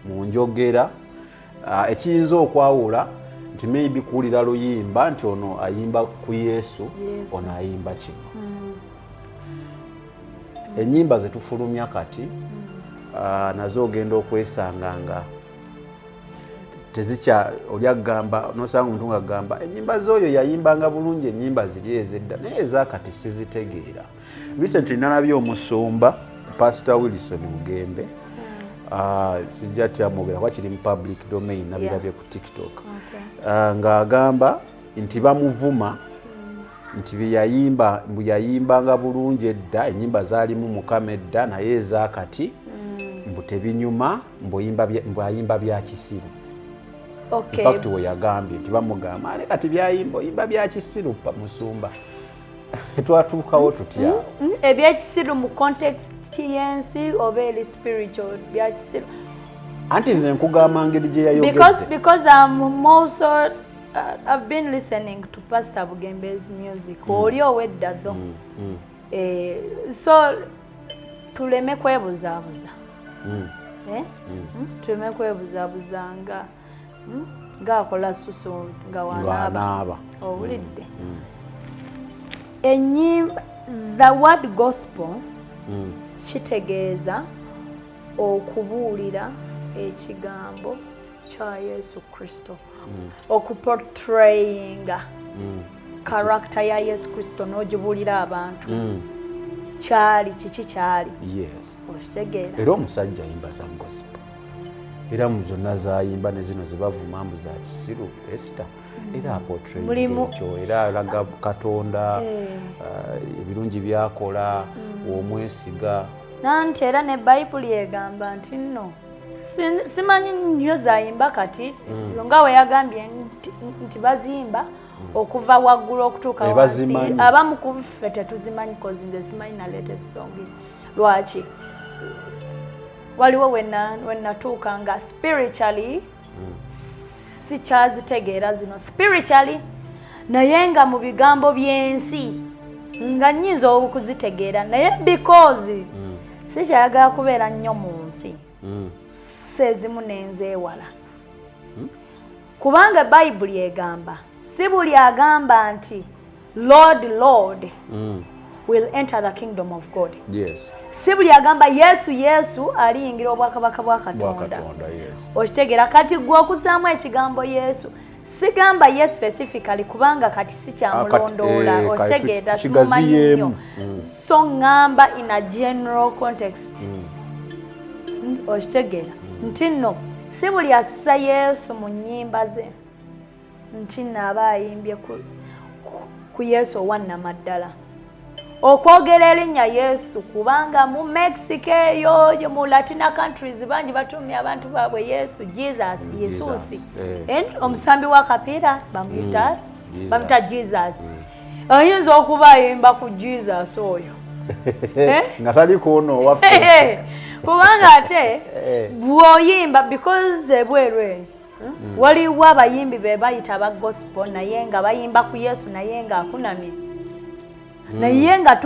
mu njogera ekiyinza okwawula nti maybe kuwulira luyimba nti ono ayimba ku Yesu ono ayimba kino. Ennyimba ze tufulumya kati nazo ogenda okwesanga nga tezikya oli agamba nosanga omuntu ng'agamba ennyimba z'oyo yayimbanga bulungi ennyimba ziri ez'edda naye ezaakati sizitegeera. Recently nalabye omusumba Pastor Wilson Mugembe sijja tyamwogera kuba kiri mu public domain nabirabye ku TikTok ng'agamba nti bamuvuma nti bwe yayimbanga bulungi edda ennyimba zaalimu mukama edda naye ezaakati mbu tebinyuma mbwayimba bya kisiru. In fact we yagambye nti bamugamba ale kati oyimba bya kisiru pa musumba. Twatuukawo tutya ebyekisiru mu context y'ensi oba eri spiritual byakisiru anti nze nkugamba ngeri gye yayogedde because I'm also I've been listening to Pastor Bugembe's music oli owedda tho so tuleme kwebuzaabuza tuleme kwebuzaabuza ng'akola susu nga wanaaba owulidde enyimba the word gospel kitegeeza okubuulira ekigambo kya Yesu Kristo okuportrayinga character ya Yesu Kristo n'ogibuulira abantu kyali kiki kyali okitegeera era omusajja ayimba za gospel era mu zonna zayimba ne zino zebavuma mbu za kisiru Esther era aportrayinga ekyo era alaga Katonda ebirungi byakola omwesiga nanti era ne Bayibuli egamba nti nno simanyi nnyo zayimba kati nga we yagambye nti bazimba okuva waggulu okutuuka wansi abamu ku ffe tetuzimanyi kozi nze simanyi naleeta esonga lwaki waliwo wenatuuka nga spiritually sikyazitegeera zino spiritually naye nga mu bigambo by'ensi nga nnyinza okuzitegeera naye because sikyayagala kubeera nnyo mu nsi sezimu nenzeewala kubanga Bayibuli egamba si buli agamba nti Lord will enter the kingdom of God. Si buli agamba Yesu aliyingira obwakabaka bwa Katonda. Okitegeera kati gwe okuzaamu ekigambo Yesu sigamba ye specifically kubanga kati si kyamulondoola okitegeera simumanyi nnyo so ngamba in a general context okitegeera nti nno si buli assa Yesu mu nnyimba ze nti naaba ayimbye ku Yesu owannamaddala okwogera erinnya Yesu kubanga mu Mexico eyo mu Latina countries bangi batumya abantu baabwe Yesu Jesus Yesusi omusambi wa kapiira bamuyita Jesus ayinza okuba ayimba ku Jesus oyo nga tali kuno waffe kubanga ate bw'oyimba because ebweru waliwo abayimbi be bayita aba gospel naye nga bayimba ku Yesu naye nga akunamye naye nga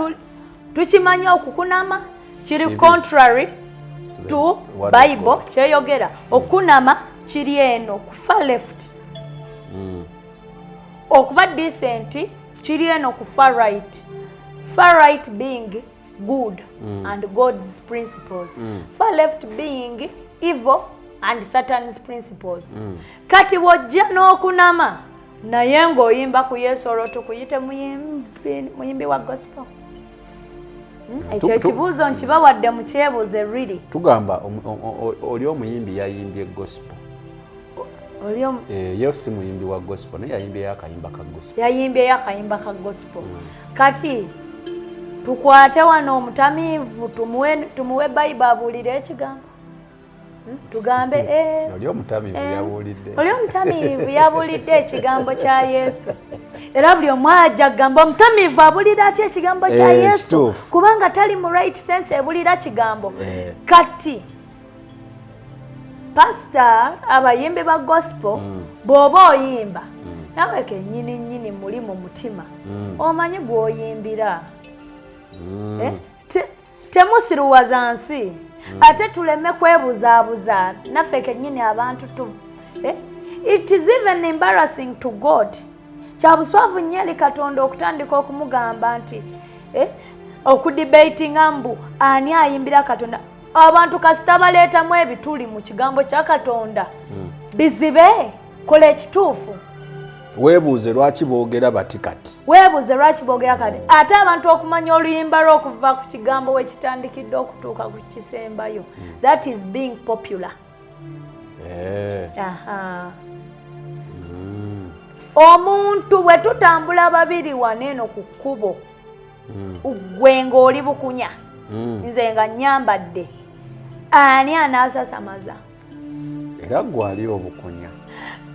tukimanya okukunama kiri contrary to Bible kyeyogera okunama kiri eno kufa left okuba decent kiri eno kufa right being good and God's principles far left being evil and Satan's principles kati wojja n'okunama naye ng'oyimba ku Yesu olwo tukuyite muyimbi wa gospel ekyo ekibuuzo nkibawadde mu kyebuuze really tugamba oli omuyimbi yayimbye gospel yo si muyimbi wa gospel naye yayimbyeyo akayimba ka gospel kati tukwate wano omutamiivu tumuwe Bayibuli abuulire ekigambo tugambe oli omutamiivu yabuulidde ekigambo kya Yesu era buli omu ajja agamba omutamiivu abuulira atya ekigambo kya Yesu kubanga tali mu right sense ebuulira kigambo kati pastor abayimbi ba gospel bw'oba oyimba nawe kennyini muli mu mutima omanyi gw'oyimbira temusiruwaza nsi ate tuleme kwebuzaabuza naffe kennyini abantu it is even embarrassing to God kyabuswavu nnyo eri Katonda okutandika okumugamba nti okudebatinga mbu ani ayimbira Katonda abantu kasita baleetamu ebituli mu kigambo kya Katonda bizibe kola ekituufu. Weebuuze lwaki boogera bati kati. Weebuuze lwaki boogera kati. Ate abantu okumanya oluyimba lw'okuva ku kigambo we kitandikidde okutuuka ku kisembayo. That is being popular. Aha. Omuntu bwe tutambula babiri waneeno ku kkubo. Gwe ng'oli bukunya. Nze nga nnyambadde. Ani anaasasamaza? Era gwe ali obukunya.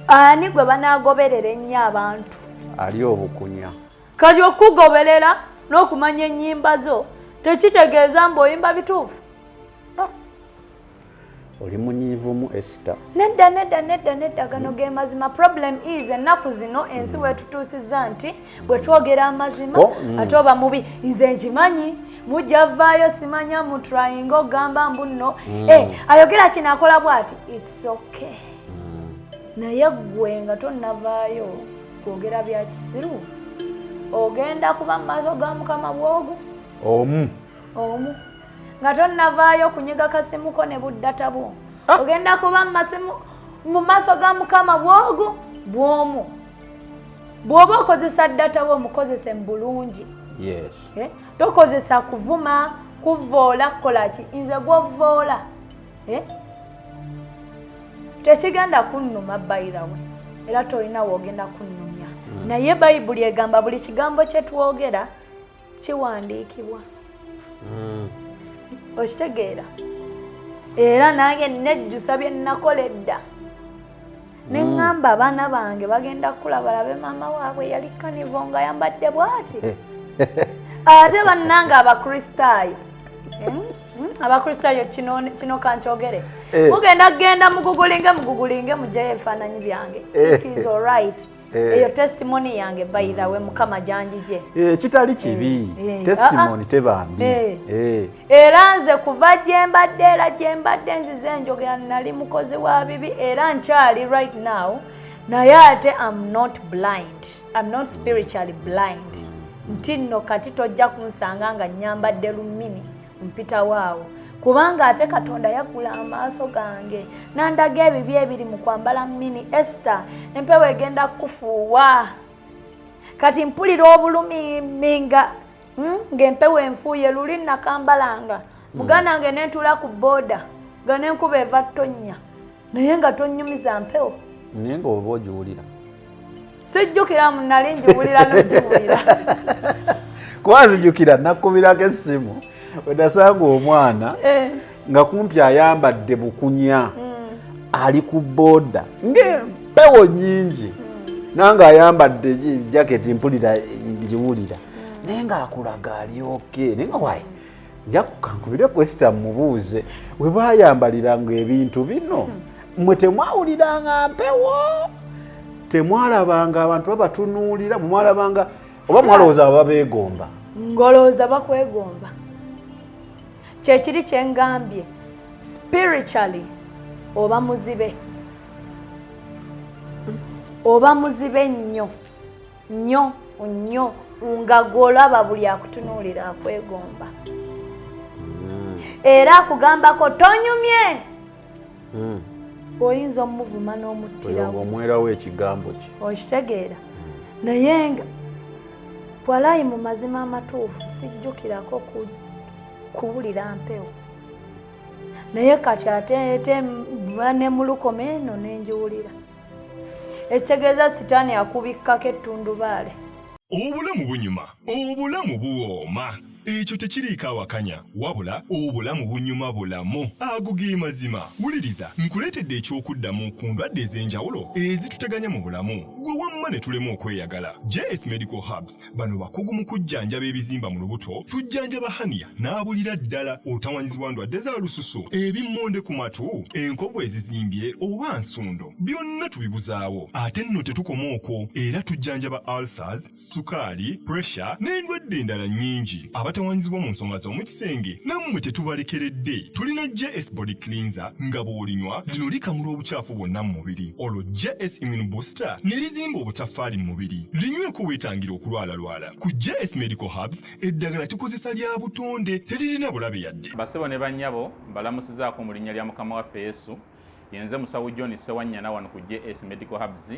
Ani gwe banaagoberera ennyo abantu? Ali obukunya. Kati okugoberera n'okumanya ennyimba zo tekitegeeza mbu oyimba bituufu. Oli munyiivumu Esther. Nedda gano ge mazima. Problem is ennaku zino ensi wetutuusizza nti bwe twogera amazima ate oba mubi. Nze nkimanyi mujja vaayo simanya mutrayinga ogamba mbu nno ayogera kino akola bw'ati it's okay. Naye gwe nga tonnavaayo kwogera bya kisiru ogenda kuba mu maaso ga Mukama bwogu omu nga tonnavaayo kunyiga kasimuko ne buddata bwo ogenda kuba mu maaso ga Mukama bwogu bwomu. Bw'oba okozesa ddata wo mukozese mu bulungi. Yes. Tokozesa kuvuma kuvoola kukola ki nze gw'ovoola tekigenda kunnuma bayirawe era tolina woogenda kunnumya. Naye Bayibuli egamba buli kigambo kye twogera kiwandiikibwa. Okitegeera? Era nange nejjusa bye nnakola edda. Ne ŋŋamba abaana bange bagenda kukula balabe maama waabwe yali kanivo nga yambadde bw'ati. Ate bannanga Abakristaayo. Abakristaayo kino kankyogere. Mugenda mugugulinge mugyayo ebifaananyi byange. It is all right. Eyo testimony yange by the way Mukama janjije. Kitali kibi. Testimony tebambi. Era nze kuva gyembadde nzize njogera nali mukozi wa bibi era nkyali right now. Naye ate I'm not blind. I'm not spiritually blind. Nti nno kati tojja kunsanga nga nnyambadde lumini mpita waawo. Kubanga ate Katonda yagula amaaso gange nandaga ebibi ebiri mu kwambala mini. Esther, empewo egenda kufuuwa. Kati mpulira obulumi minga ng'empewo enfuuye luli nakambalanga. Muganda wange nentula ku booda nga n'enkuba eva ttonnya naye nga tonnyumiza mpewo. Naye ng'oba ogiwulira. Sijjukira nali ngiwulira n'ogiwulira. Kuba nzijjukira nakubirako essimu we nasanga omwana nga kumpi ayambadde bukunya ali ku booda ng'empewo nnyingi nange ayambadde jaketi mpulira ngiwulira naye ng'akulaga ali oke naye nga wayi nja kankubire Esther mubuuze we baayambaliranga ebintu bino mmwe temwawuliranga mpewo temwalabanga abantu babatunuulira mwalabanga oba mwalowooza baba beegomba? Ngolooza bakwegomba. Kyekiri kye ngambye spiritually oba muzibe nnyo nga gw'olaba buli akutunuulira akwegomba. Era akugambako tonyumye oyinza omuvuma n'omuttirawo. Omwerawo ekigambo ki? Okitegeera? Naye nga pwalayi mu mazima amatuufu sijjukirako kuwulira mpewo. Naye kati ate ne mu lukoma eno nenjiwulira. Ekitegeeza sitaani akubikkako ettundubaale. Obulamu bunyuma, obulamu buwooma. Ekyo tekiriiko awakanya wabula obulamu bunyuma bulamu agugi mazima. Wuliriza nkuleetedde ekyokuddamu ku ndwadde ez'enjawulo ezituteganya mu bulamu gwe wamma ne tulema okweyagala. JS Medical Hubs bano bakugu mu kujjanjaba ebizimba mu lubuto, tujjanjaba hania n'abulira ddala otawanyizibwa ndwadde za lususu, ebimmonde ku matu, enkovu ezizimbye oba nsundo, byonna tubibuzaawo. Ate nno tetukoma okwo, era tujjanjaba ulcers, sukaali, pressure n'endwadde endala nnyingi. Abatawanyizibwa mu nsonga z'omukisenge nammwe tetubalekeredde. Tulina JS Body Cleanser nga bw'olinywa lino likamula obucaafu bwonna mu mubiri. Olwo JS Immune Booster ne lizimba obutafaali mu mubiri. Linyweko weetangira okulwalalwala. Ku JS Medical Hubs eddagala tukozesa lya butonde teririna bulabe yadde. Basebo ne bannyabo mbalamusizaako mu linnya lya Mukama waffe Yesu. yenze musawo John Sewanyana wano ku JS Medical Hubs.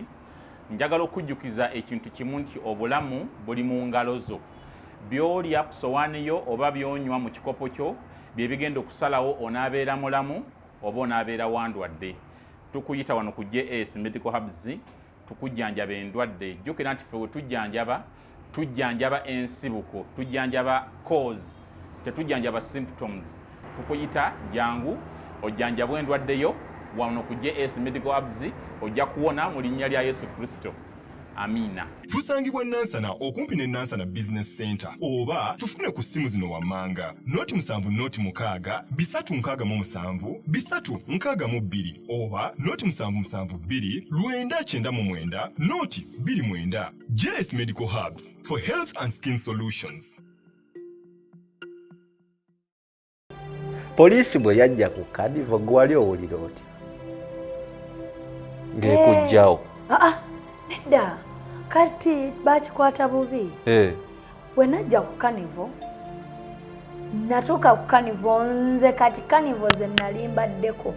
Njagala okujjukiza ekintu kimu nti obulamu buli mu ngalo zo. Byolya ku sowaani yo oba byonywa mu kikopo kyo bye bigenda okusalawo onaabeera mulamu oba onaabeera wandwadde. Tukuyita wano ku JS Medical Hubs tukujjanjaba endwadde. Jjukira nti ffe tujjanjaba ensibuko, tujjanjaba cause, tetujjanjaba symptoms. Tukuyita jangu ojjanjabwa endwadde yo wano ku JS Medical Hubs ojja kuwona mu linnya lya Yesu Kristo. Amina. Tusangibwa Nansana okumpi ne Nansana Business Center oba tufune ku simu zino wammanga noti 7 bisatu nkaga mu 7 bisatu nkaga mu 2 oba noti 772 999 noti 29. JS Medical Hubs for health and skin solutions. Poliisi bwe yajja ku Carnival gwali owulira otya? Ng'ekujjawo. Nedda kati bakikwata bubi. Bwe najja ku Carnival natuuka ku Carnival nze kati Carnival ze nali mbaddeko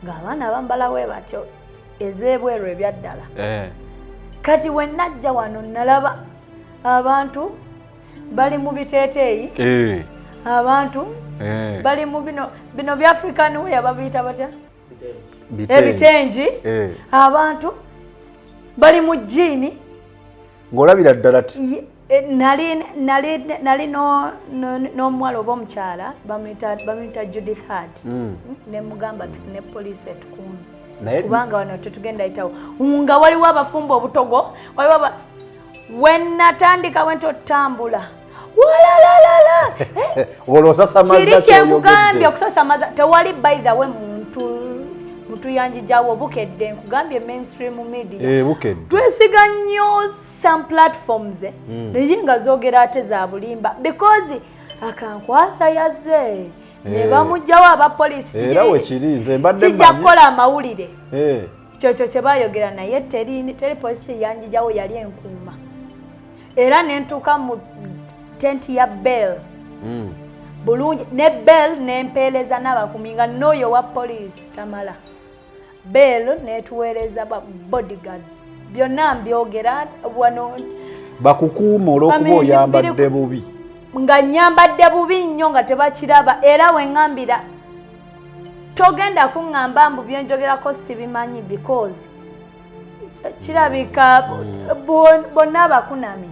ng'abaana bambala bwe batyo ez'ebweru ebyaddala. Kati bwe najja wano nalaba abantu bali mu biteeteeyi, abantu bali mu bino bya African wear babiyita batya? Ebitengi. Abantu bali mu jini ng'olabira ddala ti nali n'omuwala oba omukyala bamuyita Judith Hard ne mugamba tufune poliisi etukuumi kubanga wano tetugenda yitawo nga waliwo abafumba obutogo waliwo wenatandika wenti otambula walalalala kiri kyekugambye okusasamaza tewali by the way muntu yanjijawo bukedde nkugambye mainstream media twesiga nnyo some platforms naye nga zoogera ate za bulimba because akankwasa yazze ne bamugjawo abapoliisi kijja kukola amawulire kyekyo kye bayogera naye teri poliisi yanjijawo yali enkuuma era nentuuka mu tenti ya Bell bulungi ne Bell nempeereza n'abakumi nga n'oyo wa poliisi tamala Bell netuweereza ba bodyguards byonna mbyogera wano bakukuuma olw'okuba oyambadde bubi nga nyambadde bubi nnyo nga tebakiraba era weŋŋambira togenda kuŋŋamba mbu byenjogerako sibimanyi because kirabika bonna abakunami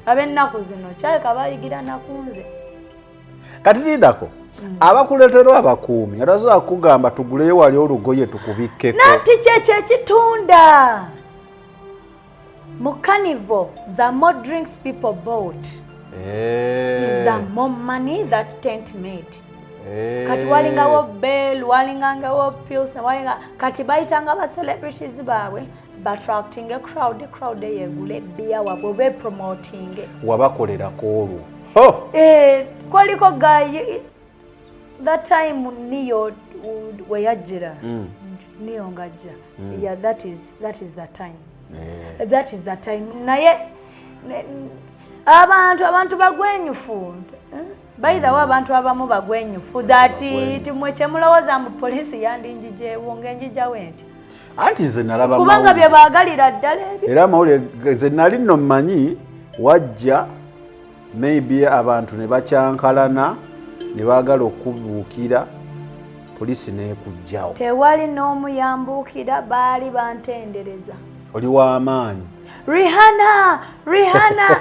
ab'ennaku zino kyaleka bayigira nakunze kati lindako abakuleetera abakuumi nga tasobola kugamba tuguleyo wali olugoye tukubikkeko nanti kyekyo ekitunda mu Carnival the more drinks people bought is the more money that tent made. Kati walingawo Bell, walingangawo Pilsner, kati bayitanga ba celebrities baabwe battracting a crowd eyegula ebbiya wabwe bepromoting wabakolerako olwo kwaliko guy that time Niyo weyajjira Niyo ngajja yeah that is the time that is the time naye abantu bagwenyufu by the way abantu abamu bagwenyufu that timwe kyemulowooza mbu poliisi yandinjijewo ngenjijawo enti anti nze nalaba kubanga bye baagalira ddala ebyo era amawulire nze nali nno mmanyi wajja maybe abantu ne bakyankalana ne baagala okubuukira poliisi n'ekujjawo tewali n'omu yambuukira baali bantendereza oli w'amaanyi Rihanna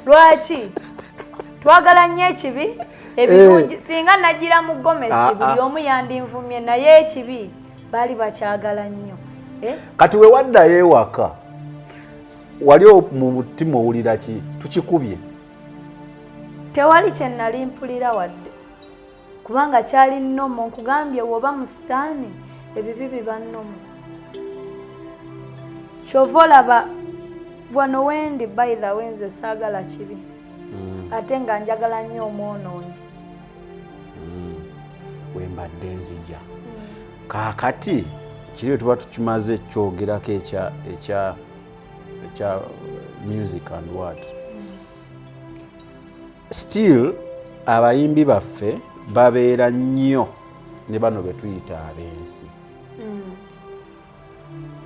lwaki twagala nnyo ekibi ebirungi singa nagira mu Gomesi buli omu yandinvumye naye ekibi baali bakyagala nnyo kati we waddayo ewaka wali mu mutima owulira ki tukikubye tewali kye nali mpulira wadde kubanga kyali nnomo nkugambye woba mu sitaani ebibi biba nnomo kyova olaba wano wendi by the way nze saagala kibi ate nga njagala nnyo omwonoonyi wembadde nzija kaakati kiri tuba tukimaze ekyogerako ekya music and what still abayimbi baffe babeera nnyo ne bano be tuyita ab'ensi.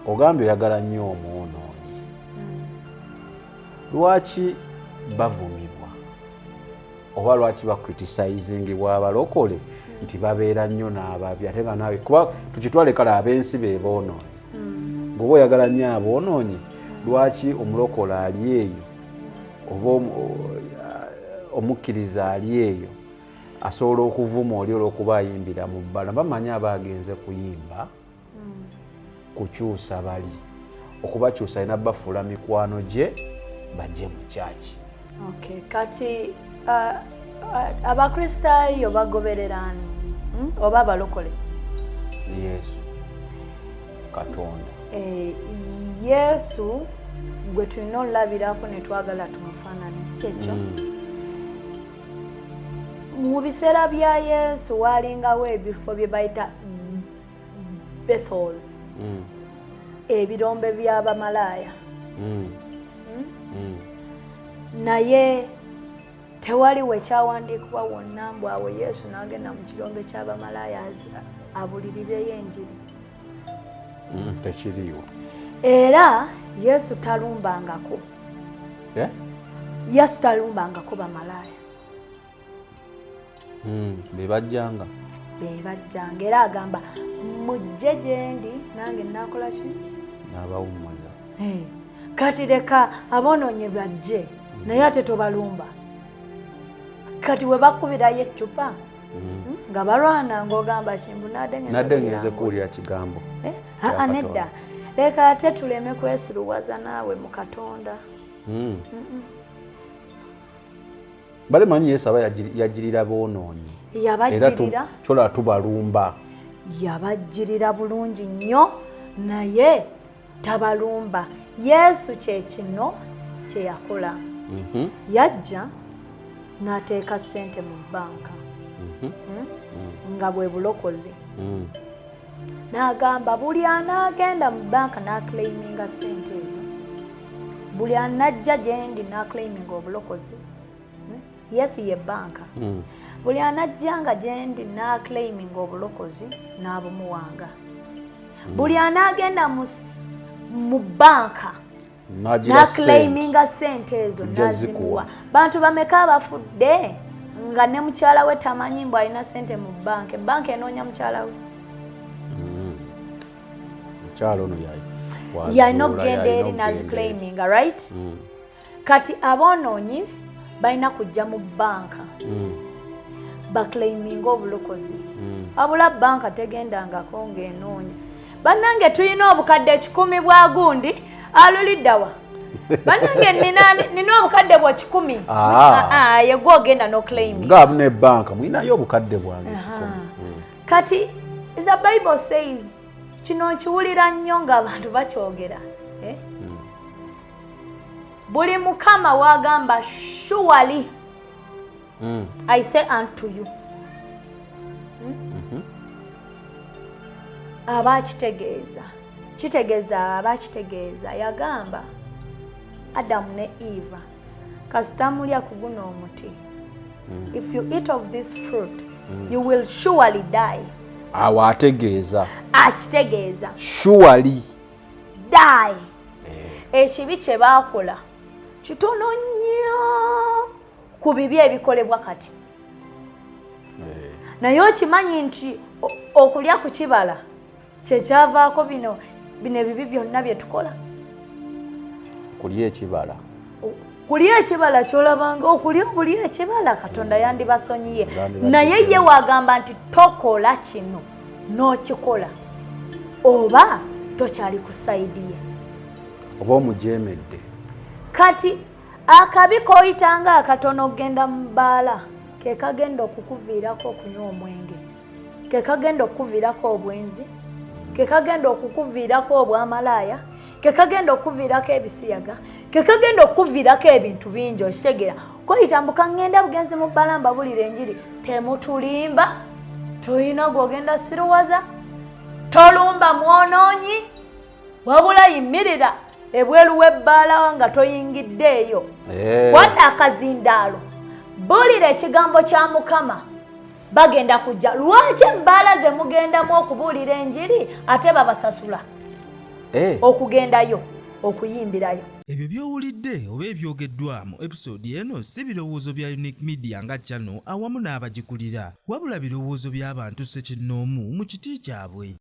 Ogambye oyagala nnyo omwonoonyi. Lwaki bavumibwa oba lwaki bakritisizingibwa abalokole nti babeera nnyo n'ababi ate nga naawe kuba tukitwale kale ab'ensi be boonoonyi. Bw'oba oyagala nnyo aboonoonyi lwaki omulokole ali eyo oba omukkiriza ali eyo asobola okuvuma oli olw'okuba ayimbira mu bbala bamanyi aba agenze kuyimba kukyusa bali okubakyusa alina bafuula mikwano gye bajje mu kyaki. Okay, kati abakristaayo bagoberera ani oba abalokole? Yesu Katonda. Yesu gwe tulina olabirako ne twagala tumufaanane, si kyekyo? Mu biseera bya Yesu waalingawo ebifo bye bayita Bethels, ebirombe by'abamalaaya. Naye tewali wekyawandiikibwa wonna mbu awo Yesu n'agenda mu kirombe ky'abamalaaya abulirireyo enjiri. Tekiriiwo. Era Yesu talumbangako. Yesu talumbangako bamalaaya. Be bajjanga. Be bajjanga era agamba mujje gye ndi nange naakola ki? N'abawummuza. Kati leka aboonoonyi bajje naye ate tobalumba. Kati we bakubirayo eccupa nga balwana ng'ogamba kimbu naddengeze kuwulira kigambo. Nedda leka ate tuleme kwesiruwaza naawe mu Katonda. Bale manyi Yesu aba yajjirira boonoonyi. Yabajjirira. Kyola tubalumba. Yabajjirira bulungi nnyo naye tabalumba. Yesu kye kino kye yakola. Yajja n'ateeka ssente mu bbanka nga bwe bulokozi. N'agamba buli anaagenda mu bbanka n'aclaiminga ssente ezo, buli anajja gye ndi n'aclaiminga obulokozi. Yesu ye bbanka. Buli anajjanga gye ndi n'aclaiminga obulokozi n'abumuwanga. Buli anaagenda mu bbanka n'aclaiminga ssente ezo n'azimuwa. Bantu bameka abafudde nga ne mukyala we tamanyi mbu alina ssente mu bbanka, ebbanka enoonya mukyala we. Mukyala ono yalina okugenda eri n'aziclaiminga, right? Kati aboonoonyi balina kujja mu bbanka baclaiminga obulokozi. Abula bbanka tegendangako ng'enoonya. Bannange tulina obukadde 10 bwa gundi aluliddawa. Bannange nina obukadde bwa 10. Ye gwe ogenda n'oclaiming. Nga ne bbanka mulinayo obukadde bwange 10. Kati the Bible says kino nkiwulira nnyo ng'abantu bakyogera. Buli mukama wagamba surely I say unto you. Abakitegeeza kitegeeza abakitegeeza yagamba Adamu ne Eva kasita mulya ku guno omuti, if you eat of this fruit you will surely die. Awo ategeeza akitegeeza surely die. Ekibi kye baakola kitono nnyo ku bibi ebikolebwa kati. Naye okimanyi nti okulya ku kibala kyekyavaako bino ebibi byonna bye tukola. Kulya ekibala. Kulya ekibala kyolabanga okulya ekibala Katonda yandibasonyiye. Naye ye wagamba nti tokola kino n'okikola oba tokyali ku sayidi ye. Oba omujeemedde. Kati akabi k'oyitanga akatono okgenda mu bbaala ke kagenda okukuviirako okunywa omwenge, ke kagenda okukuviirako obwenzi, ke kagenda okukuviirako obwamalaaya, ke kagenda okukuviirako ebisiyaga, ke kagenda okukuviirako ebintu bingi. Okitegeera koyita mbu kaŋŋenda bugenzi mu bbaala mbabulira enjiri. Temutulimba, toyina gw'ogenda siruwaza, tolumba mwonoonyi, wabula yimirira ebweru w'ebbaala nga toyingiddeeyo. Kwata akazindaalo, buulira ekigambo kya Mukama bagenda kujja. Lwaki ebbaala ze mugendamu okubuulira enjiri ate babasasula okugendayo okuyimbirayo? Ebyo by'owulidde oba ebyogeddwa mu episode eno si birowoozo bya Unique Media nga channel awamu n'abagikulira, wabula birowoozo by'abantu ssekinnoomu mu kiti kyabwe.